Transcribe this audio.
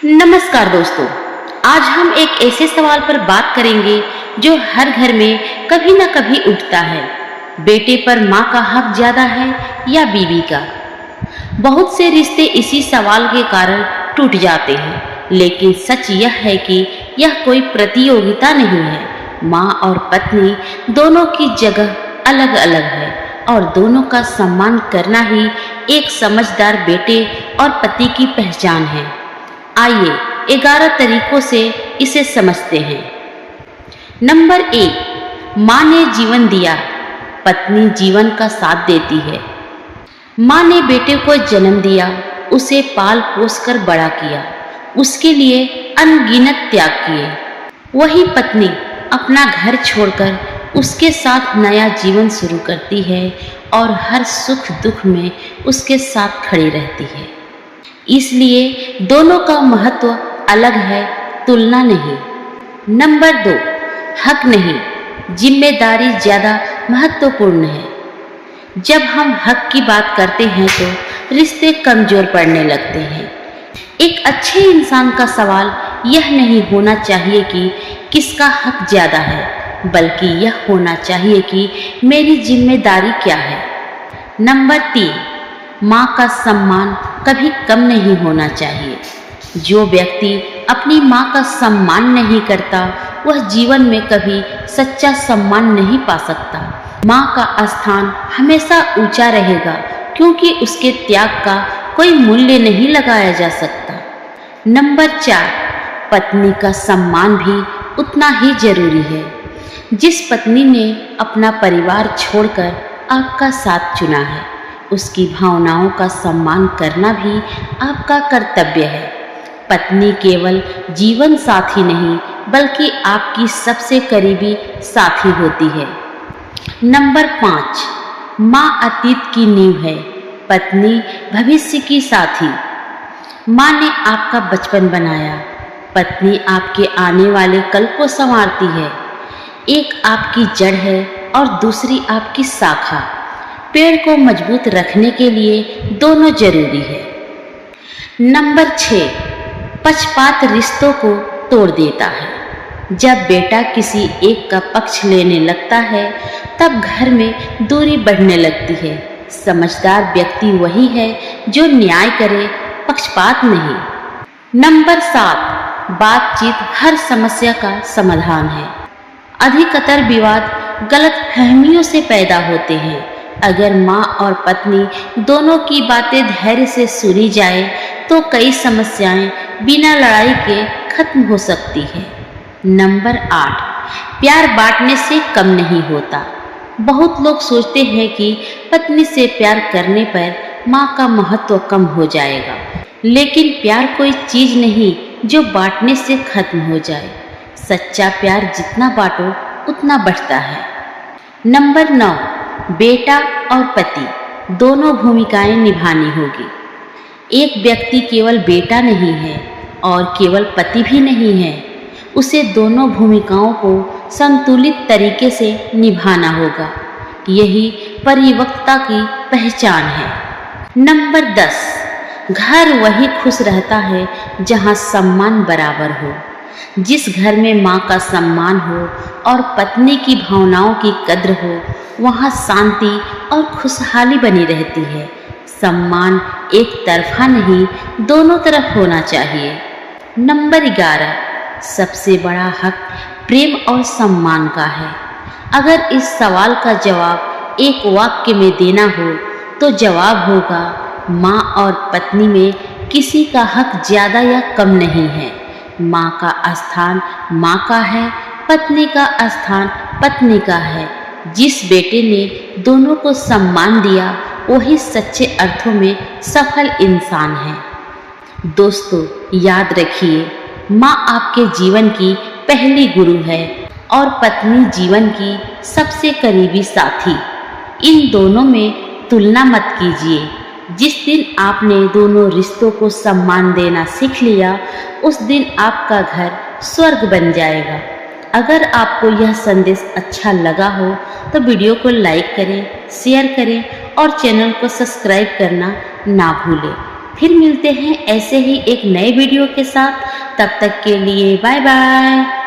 नमस्कार दोस्तों, आज हम एक ऐसे सवाल पर बात करेंगे जो हर घर में कभी ना कभी उठता है। बेटे पर माँ का हक ज्यादा है या बीवी का? बहुत से रिश्ते इसी सवाल के कारण टूट जाते हैं, लेकिन सच यह है कि यह कोई प्रतियोगिता नहीं है। माँ और पत्नी दोनों की जगह अलग अलग है और दोनों का सम्मान करना ही एक समझदार बेटे और पति की पहचान है। आइए 11 तरीकों से इसे समझते हैं। नंबर 1, माँ ने जीवन दिया, पत्नी जीवन का साथ देती है। माँ ने बेटे को जन्म दिया, उसे पाल पोस कर बड़ा किया, उसके लिए अनगिनत त्याग किए। वही पत्नी अपना घर छोड़कर उसके साथ नया जीवन शुरू करती है और हर सुख दुख में उसके साथ खड़ी रहती है। इसलिए दोनों का महत्व अलग है, तुलना नहीं। नंबर 2, हक नहीं, जिम्मेदारी ज्यादा महत्वपूर्ण है। जब हम हक की बात करते हैं तो रिश्ते कमजोर पड़ने लगते हैं। एक अच्छे इंसान का सवाल यह नहीं होना चाहिए कि किसका हक ज्यादा है, बल्कि यह होना चाहिए कि मेरी जिम्मेदारी क्या है। नंबर 3, माँ का सम्मान कभी कम नहीं होना चाहिए। जो व्यक्ति अपनी माँ का सम्मान नहीं करता, वह जीवन में कभी सच्चा सम्मान नहीं पा सकता। माँ का स्थान हमेशा ऊंचा रहेगा, क्योंकि उसके त्याग का कोई मूल्य नहीं लगाया जा सकता। नंबर 4, पत्नी का सम्मान भी उतना ही जरूरी है। जिस पत्नी ने अपना परिवार छोड़कर आपका साथ चुना है, उसकी भावनाओं का सम्मान करना भी आपका कर्तव्य है। पत्नी केवल जीवन साथी नहीं, बल्कि आपकी सबसे करीबी साथी होती है। नंबर 5, माँ अतीत की नींव है, पत्नी भविष्य की साथी। माँ ने आपका बचपन बनाया, पत्नी आपके आने वाले कल को संवारती है। एक आपकी जड़ है और दूसरी आपकी शाखा। पेड़ को मजबूत रखने के लिए दोनों जरूरी है। नंबर 6, पक्षपात रिश्तों को तोड़ देता है। जब बेटा किसी एक का पक्ष लेने लगता है, तब घर में दूरी बढ़ने लगती है। समझदार व्यक्ति वही है जो न्याय करे, पक्षपात नहीं। नंबर 7, बातचीत हर समस्या का समाधान है। अधिकतर विवाद गलतफहमियों से पैदा होते हैं। अगर माँ और पत्नी दोनों की बातें धैर्य से सुनी जाए, तो कई समस्याएं बिना लड़ाई के खत्म हो सकती है। नंबर 8, प्यार बांटने से कम नहीं होता। बहुत लोग सोचते हैं कि पत्नी से प्यार करने पर माँ का महत्व कम हो जाएगा, लेकिन प्यार कोई चीज नहीं जो बांटने से खत्म हो जाए। सच्चा प्यार जितना बांटो उतना बढ़ता है। नंबर 9, बेटा और पति दोनों भूमिकाएं निभानी होगी। एक व्यक्ति केवल बेटा नहीं है और केवल पति भी नहीं है, उसे दोनों भूमिकाओं को संतुलित तरीके से निभाना होगा। यही परिपक्वता की पहचान है। नंबर 10, घर वही खुश रहता है जहां सम्मान बराबर हो। जिस घर में माँ का सम्मान हो और पत्नी की भावनाओं की कद्र हो, वहाँ शांति और खुशहाली बनी रहती है। सम्मान एक तरफा नहीं, दोनों तरफ होना चाहिए। नंबर 11, सबसे बड़ा हक प्रेम और सम्मान का है। अगर इस सवाल का जवाब एक वाक्य में देना हो, तो जवाब होगा, माँ और पत्नी में किसी का हक ज्यादा या कम नहीं है। माँ का स्थान माँ का है, पत्नी का स्थान पत्नी का है। जिस बेटे ने दोनों को सम्मान दिया, वही सच्चे अर्थों में सफल इंसान है। दोस्तों, याद रखिए, माँ आपके जीवन की पहली गुरु है और पत्नी जीवन की सबसे करीबी साथी। इन दोनों में तुलना मत कीजिए। जिस दिन आपने दोनों रिश्तों को सम्मान देना सीख लिया, उस दिन आपका घर स्वर्ग बन जाएगा। अगर आपको यह संदेश अच्छा लगा हो तो वीडियो को लाइक करें, शेयर करें और चैनल को सब्सक्राइब करना ना भूलें। फिर मिलते हैं ऐसे ही एक नए वीडियो के साथ। तब तक के लिए बाय बाय।